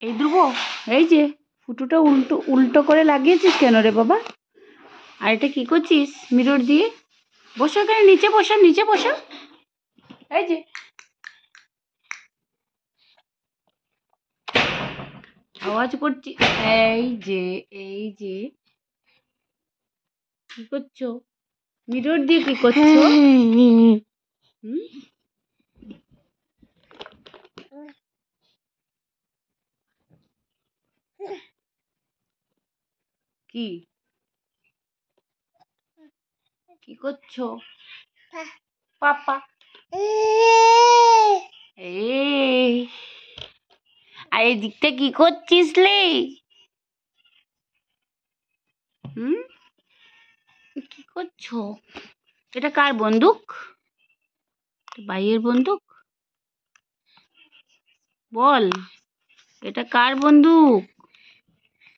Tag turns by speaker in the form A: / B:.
A: এই ধ্রুব, এই যে ফুটোটা উল্টো উল্টো করে লাগিয়েছিস কেন রে বাবা? আর এটা কি করছিস মিরর দিয়ে? বসো এখানে, নিচে বসো, নিচে বসো। এই যে আওয়াজ করছি। এই যে, এই যে কি করছো? মিরর দিয়ে কি করছো? হুম? কি কি করছো? পাপা এই, আর এই দিকটা কি করছিস লে? হুম, কি করছো? এটা কার বন্দুক? ভাইয়ের বন্দুক? বল, এটা কার বন্দুক?